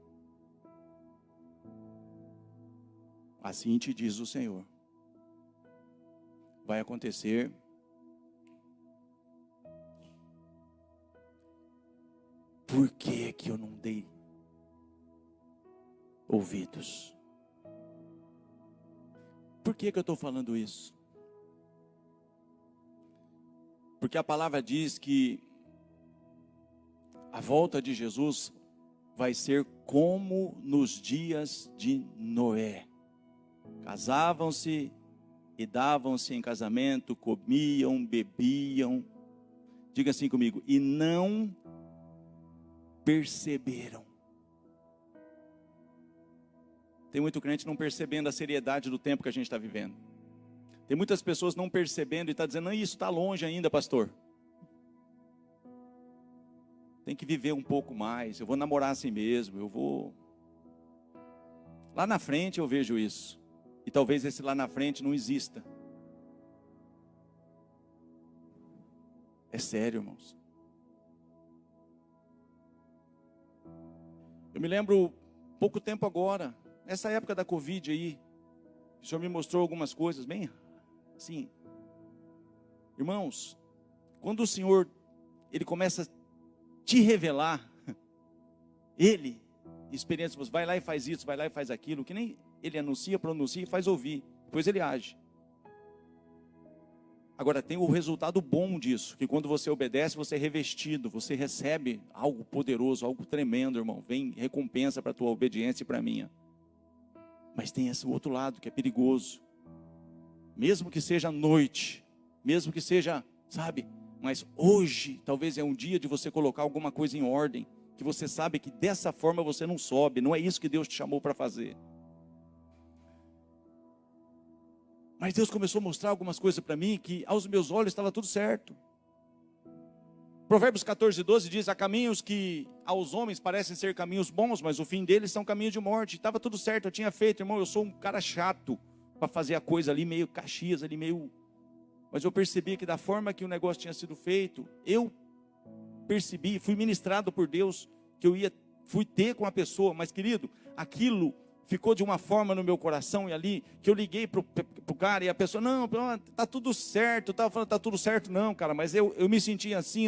Assim te diz o Senhor. Vai acontecer. Por que que eu não dei ouvidos? Por que que eu estou falando isso? Porque a palavra diz que a volta de Jesus vai ser como nos dias de Noé. Casavam-se e davam-se em casamento, comiam, bebiam. Diga assim comigo, e não perceberam. Tem muito crente não percebendo a seriedade do tempo que a gente está vivendo. Tem muitas pessoas não percebendo e está dizendo, não, isso está longe ainda, pastor. Tem que viver um pouco mais, eu vou namorar assim mesmo, eu vou... Lá na frente eu vejo isso. E talvez esse lá na frente não exista. É sério, irmãos. Eu me lembro, pouco tempo agora, nessa época da Covid aí, o Senhor me mostrou algumas coisas bem assim. Irmãos, quando o Senhor, Ele começa a te revelar, Ele, experiência, você vai lá e faz isso, vai lá e faz aquilo, que nem Ele anuncia, pronuncia e faz ouvir, depois Ele age. Agora tem o resultado bom disso, que quando você obedece, você é revestido, você recebe algo poderoso, algo tremendo, irmão. Vem recompensa para a tua obediência e para a minha. Mas tem esse outro lado que é perigoso. Mesmo que seja noite, mesmo que seja, sabe, mas hoje talvez é um dia de você colocar alguma coisa em ordem, que você sabe que dessa forma você não sobe, não é isso que Deus te chamou para fazer. Mas Deus começou a mostrar algumas coisas para mim, que aos meus olhos estava tudo certo. Provérbios 14:12 diz, há caminhos que aos homens parecem ser caminhos bons, mas o fim deles são caminhos de morte. Estava tudo certo, eu tinha feito, irmão, eu sou um cara chato, para fazer a coisa ali meio Caxias, ali meio... Mas eu percebi que da forma que o negócio tinha sido feito, eu percebi, fui ministrado por Deus, que eu fui ter com a pessoa, mas querido, aquilo ficou de uma forma no meu coração e ali, que eu liguei pro cara e a pessoa, não, tá tudo certo, eu estava falando, tá tudo certo, não, cara, mas eu me senti assim,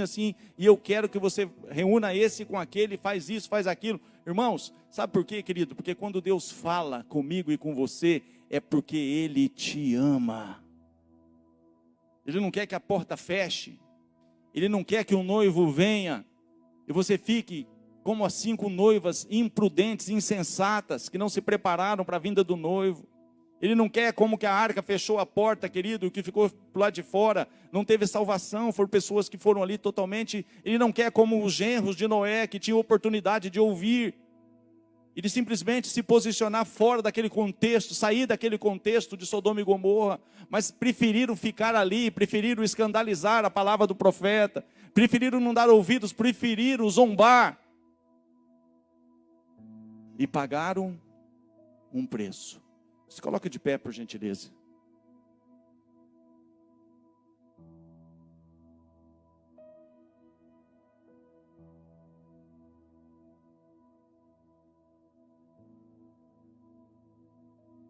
e eu quero que você reúna esse com aquele, faz isso, faz aquilo. Irmãos, sabe por quê, querido? Porque quando Deus fala comigo e com você, é porque Ele te ama. Ele não quer que a porta feche, Ele não quer que o noivo venha, e você fique Como as 5 noivas imprudentes, insensatas, que não se prepararam para a vinda do noivo. Ele não quer como que a arca fechou a porta, querido, o que ficou do lado de fora, não teve salvação, foram pessoas que foram ali totalmente. Ele não quer como os genros de Noé, que tinham oportunidade de ouvir. Ele simplesmente se posicionar fora daquele contexto, sair daquele contexto de Sodoma e Gomorra, mas preferiram ficar ali, preferiram escandalizar a palavra do profeta, preferiram não dar ouvidos, preferiram zombar. E pagaram um preço. Se coloca de pé, por gentileza.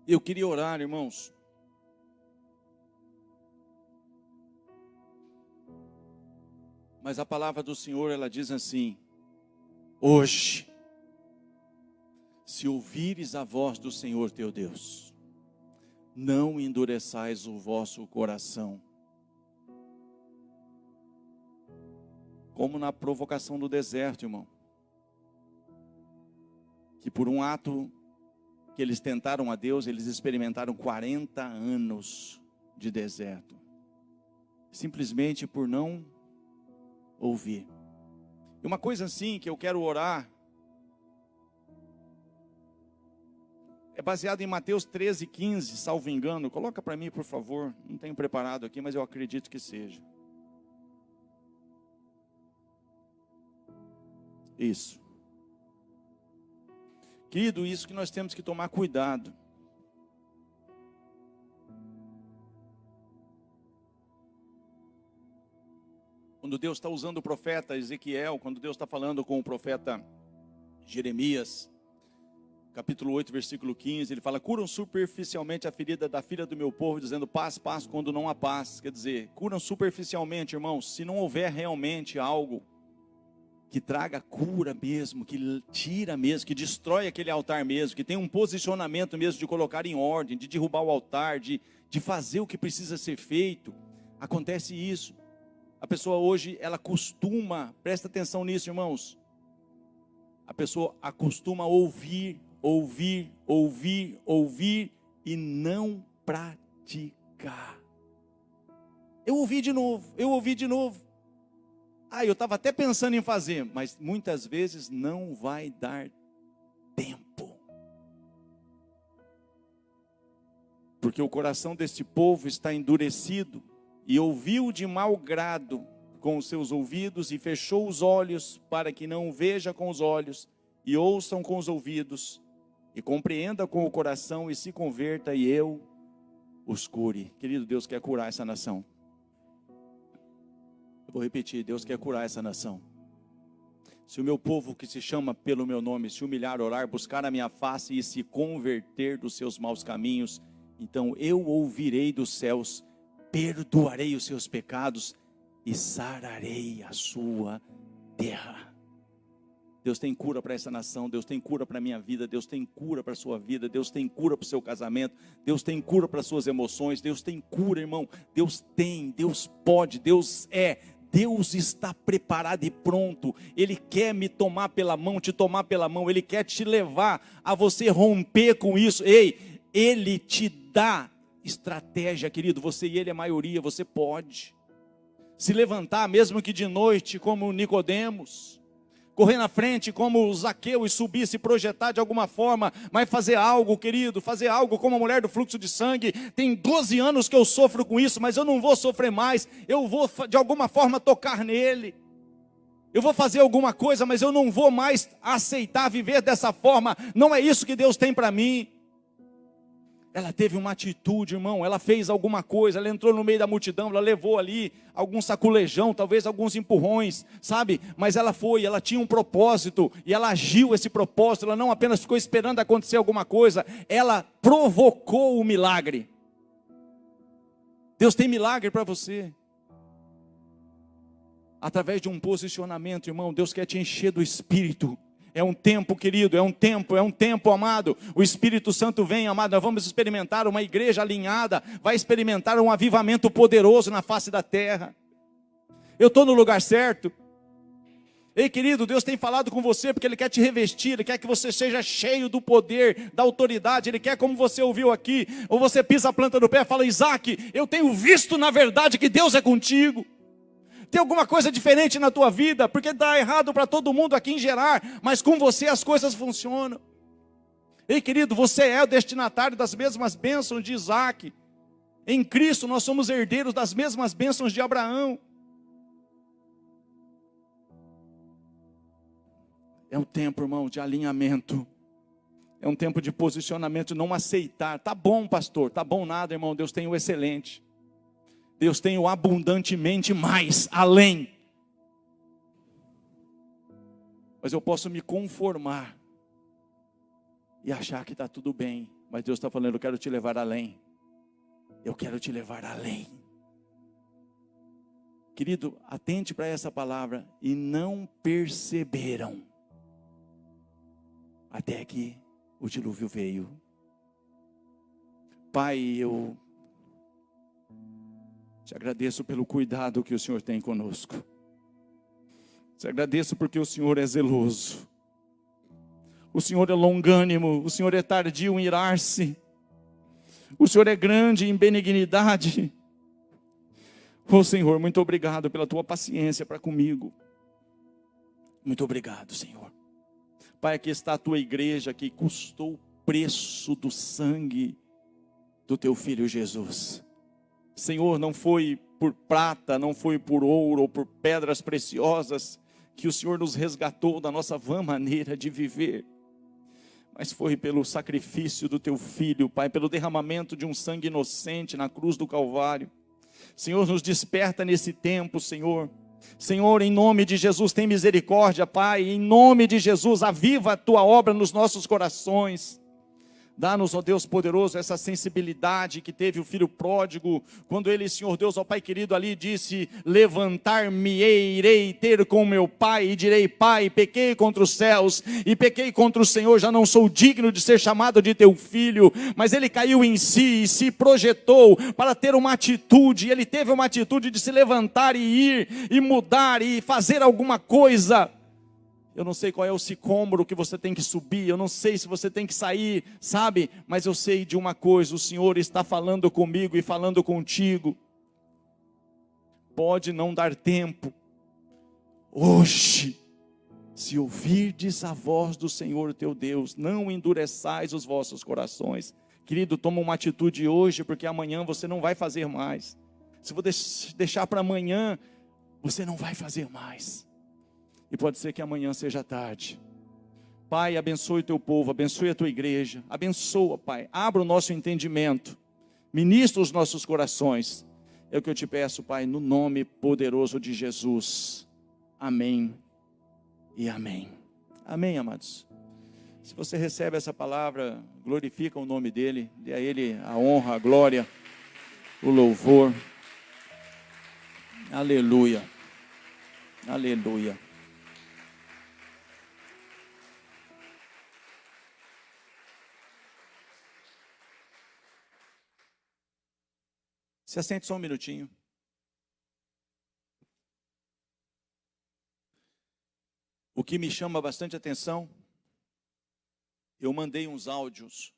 Eu queria orar, irmãos. Mas a palavra do Senhor, ela diz assim: hoje, se ouvires a voz do Senhor teu Deus, não endureçais o vosso coração. Como na provocação do deserto, irmão. Que por um ato que eles tentaram a Deus, eles experimentaram 40 anos de deserto. Simplesmente por não ouvir. E uma coisa assim que eu quero orar, é baseado em Mateus 13:15, salvo engano. Coloca para mim, por favor. Não tenho preparado aqui, mas eu acredito que seja. Isso. Querido, isso que nós temos que tomar cuidado. Quando Deus está usando o profeta Ezequiel, quando Deus está falando com o profeta Jeremias, capítulo 8, versículo 15, ele fala: curam superficialmente a ferida da filha do meu povo, dizendo paz, paz, quando não há paz. Quer dizer, curam superficialmente, irmãos, se não houver realmente algo que traga cura mesmo, que tira mesmo, que destrói aquele altar mesmo, que tem um posicionamento mesmo de colocar em ordem, de derrubar o altar, de fazer o que precisa ser feito. Acontece isso. A pessoa hoje, ela costuma, presta atenção nisso, irmãos, a pessoa acostuma ouvir e não praticar. Eu ouvi de novo. Eu estava até pensando em fazer, mas muitas vezes não vai dar tempo. Porque o coração deste povo está endurecido e ouviu de mau grado com os seus ouvidos e fechou os olhos para que não veja com os olhos e ouçam com os ouvidos e compreenda com o coração e se converta e eu os cure. Querido, Deus quer curar essa nação. Eu vou repetir, Deus quer curar essa nação. Se o meu povo que se chama pelo meu nome se humilhar, orar, buscar a minha face e se converter dos seus maus caminhos, então eu ouvirei dos céus, perdoarei os seus pecados e sararei a sua terra. Deus tem cura para essa nação, Deus tem cura para a minha vida, Deus tem cura para a sua vida, Deus tem cura para o seu casamento, Deus tem cura para as suas emoções, Deus tem cura, irmão, Deus tem, Deus pode, Deus é, Deus está preparado e pronto. Ele quer me tomar pela mão, te tomar pela mão, Ele quer te levar a você romper com isso. Ei, Ele te dá estratégia, querido, você e Ele é maioria, você pode se levantar, mesmo que de noite, como Nicodemos, correr na frente como Zaqueu e subir, se projetar de alguma forma, mas fazer algo, querido, fazer algo como a mulher do fluxo de sangue. Tem 12 anos que eu sofro com isso, mas eu não vou sofrer mais, eu vou de alguma forma tocar nele, eu vou fazer alguma coisa, mas eu não vou mais aceitar viver dessa forma, não é isso que Deus tem para mim. Ela teve uma atitude, irmão, ela fez alguma coisa, ela entrou no meio da multidão, ela levou ali algum saculejão, talvez alguns empurrões, sabe? Mas ela foi, ela tinha um propósito, e ela agiu esse propósito, ela não apenas ficou esperando acontecer alguma coisa, ela provocou o milagre. Deus tem milagre para você. Através de um posicionamento, irmão, Deus quer te encher do Espírito. É um tempo, querido, é um tempo, amado. O Espírito Santo vem, amado. Nós vamos experimentar uma igreja alinhada, vai experimentar um avivamento poderoso na face da terra. Eu estou no lugar certo? Ei, querido, Deus tem falado com você porque Ele quer te revestir, Ele quer que você seja cheio do poder, da autoridade. Ele quer, como você ouviu aqui, ou você pisa a planta do pé e fala: Isaac, eu tenho visto na verdade que Deus é contigo. Tem alguma coisa diferente na tua vida, porque dá errado para todo mundo aqui em gerar, mas com você as coisas funcionam. Ei, querido, você é o destinatário das mesmas bênçãos de Isaac. Em Cristo nós somos herdeiros das mesmas bênçãos de Abraão. É um tempo, irmão, de alinhamento. É um tempo de posicionamento, não aceitar. Tá bom, pastor, tá bom nada, irmão. Deus tem o excelente. Deus tem o abundantemente mais, além. Mas eu posso me conformar e achar que está tudo bem. Mas Deus está falando: eu quero te levar além. Eu quero te levar além. Querido, atente para essa palavra. E não perceberam, até que o dilúvio veio. Pai, eu te agradeço pelo cuidado que o Senhor tem conosco. Te agradeço porque o Senhor é zeloso. O Senhor é longânimo. O Senhor é tardio em irar-se. O Senhor é grande em benignidade. Oh, Senhor, muito obrigado pela tua paciência para comigo. Muito obrigado, Senhor. Pai, aqui está a tua igreja que custou o preço do sangue do teu filho Jesus. Senhor, não foi por prata, não foi por ouro ou por pedras preciosas que o Senhor nos resgatou da nossa vã maneira de viver, mas foi pelo sacrifício do teu filho, Pai, pelo derramamento de um sangue inocente na cruz do Calvário. Senhor, nos desperta nesse tempo, Senhor. Senhor, em nome de Jesus, tem misericórdia, Pai. Em nome de Jesus, aviva a tua obra nos nossos corações. Dá-nos, ó Deus poderoso, essa sensibilidade que teve o filho pródigo, quando ele, Senhor Deus, ó Pai querido, ali disse: levantar-me-ei, irei ter com meu pai, e direi: Pai, pequei contra os céus, e pequei contra o Senhor, já não sou digno de ser chamado de teu filho. Mas ele caiu em si, e se projetou para ter uma atitude, e ele teve uma atitude de se levantar e ir, e mudar, e fazer alguma coisa. Eu não sei qual é o sicômoro que você tem que subir, eu não sei se você tem que sair, sabe? Mas eu sei de uma coisa: o Senhor está falando comigo e falando contigo. Pode não dar tempo. Hoje, se ouvirdes a voz do Senhor teu Deus, não endureçais os vossos corações. Querido, toma uma atitude hoje, porque amanhã você não vai fazer mais. Se você deixar para amanhã, você não vai fazer mais. E pode ser que amanhã seja tarde. Pai, abençoe o teu povo, abençoe a tua igreja. Abençoa, Pai, abra o nosso entendimento. Ministra os nossos corações. É o que eu te peço, Pai, no nome poderoso de Jesus. Amém e amém. Amém, amados. Se você recebe essa palavra, glorifica o nome dele. Dê a ele a honra, a glória, o louvor. Aleluia. Aleluia. Se assente só um minutinho. O que me chama bastante atenção, eu mandei uns áudios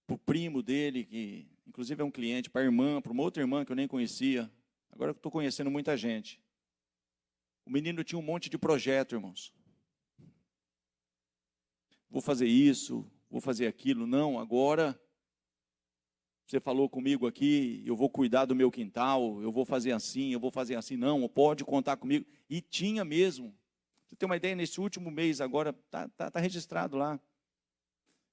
para o primo dele, que inclusive é um cliente, para a irmã, para uma outra irmã que eu nem conhecia. Agora eu estou conhecendo muita gente. O menino tinha um monte de projeto, irmãos. Vou fazer isso, vou fazer aquilo. Não, agora você falou comigo aqui, eu vou cuidar do meu quintal, eu vou fazer assim, eu vou fazer assim. Não, pode contar comigo. E tinha mesmo. Você tem uma ideia, nesse último mês agora, tá registrado lá.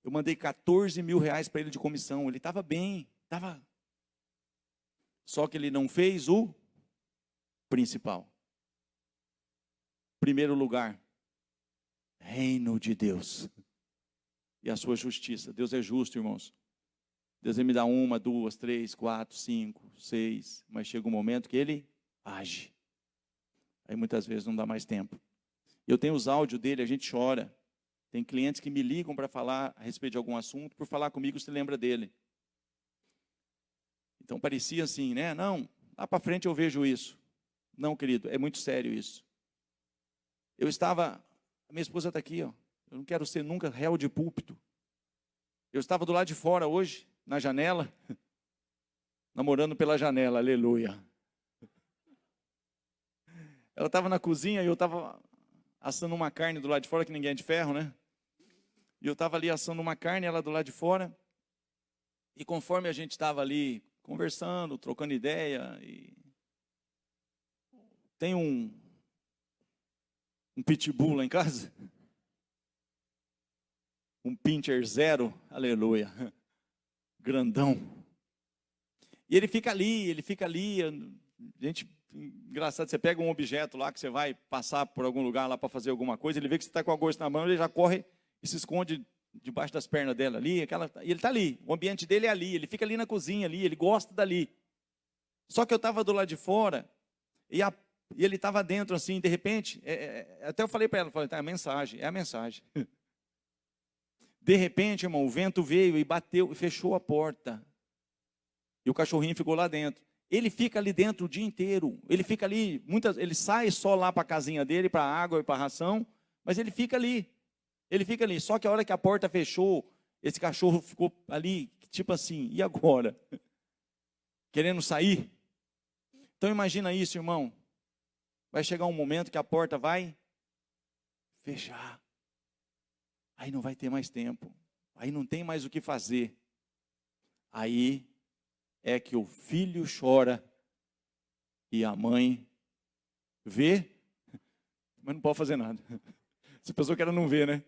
Eu mandei 14 mil reais para ele de comissão. Ele estava bem, estava. Só que ele não fez o principal. Primeiro lugar, reino de Deus e a sua justiça. Deus é justo, irmãos. Deus me dá 1, 2, 3, 4, 5, 6, mas chega um momento que ele age. Aí muitas vezes não dá mais tempo. Eu tenho os áudios dele, a gente chora. Tem clientes que me ligam para falar a respeito de algum assunto, por falar comigo se lembra dele. Então parecia assim, né? Não, lá para frente eu vejo isso. Não, querido, é muito sério isso. A minha esposa está aqui, ó. Eu não quero ser nunca réu de púlpito. Eu estava do lado de fora hoje, na janela, namorando pela janela, aleluia. Ela estava na cozinha e eu estava assando uma carne do lado de fora, que ninguém é de ferro, né? E eu estava ali assando uma carne, ela do lado de fora. E conforme a gente estava ali conversando, trocando ideia, e tem um pitbull lá em casa, um pincher zero, aleluia, grandão. E ele fica ali, gente, engraçado, você pega um objeto lá que você vai passar por algum lugar lá para fazer alguma coisa, ele vê que você está com a coisa na mão, ele já corre e se esconde debaixo das pernas dela ali, e ele está ali, o ambiente dele é ali, ele fica ali na cozinha ali, ele gosta dali. Só que eu estava do lado de fora, e ele estava dentro assim, de repente, até eu falei para ela, tá, é a mensagem. De repente, irmão, o vento veio e bateu, e fechou a porta. E o cachorrinho ficou lá dentro. Ele fica ali dentro o dia inteiro. Ele fica ali, ele sai só lá para a casinha dele, para a água e para a ração, mas ele fica ali. Só que a hora que a porta fechou, esse cachorro ficou ali, tipo assim, e agora? Querendo sair? Então imagina isso, irmão. Vai chegar um momento que a porta vai fechar. Aí não vai ter mais tempo. Aí não tem mais o que fazer. Aí é que o filho chora e a mãe vê, mas não pode fazer nada. Essa pessoa que ela não vê, né?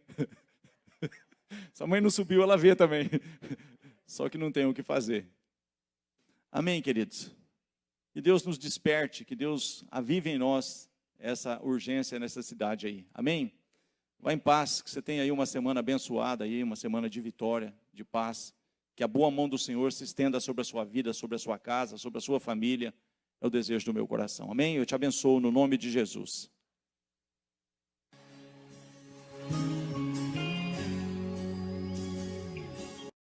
Se a mãe não subiu, ela vê também. Só que não tem o que fazer. Amém, queridos? Que Deus nos desperte, que Deus avive em nós essa urgência, necessidade aí. Amém? Vá em paz, que você tenha aí uma semana abençoada, aí, uma semana de vitória, de paz. Que a boa mão do Senhor se estenda sobre a sua vida, sobre a sua casa, sobre a sua família. É o desejo do meu coração. Amém? Eu te abençoo no nome de Jesus.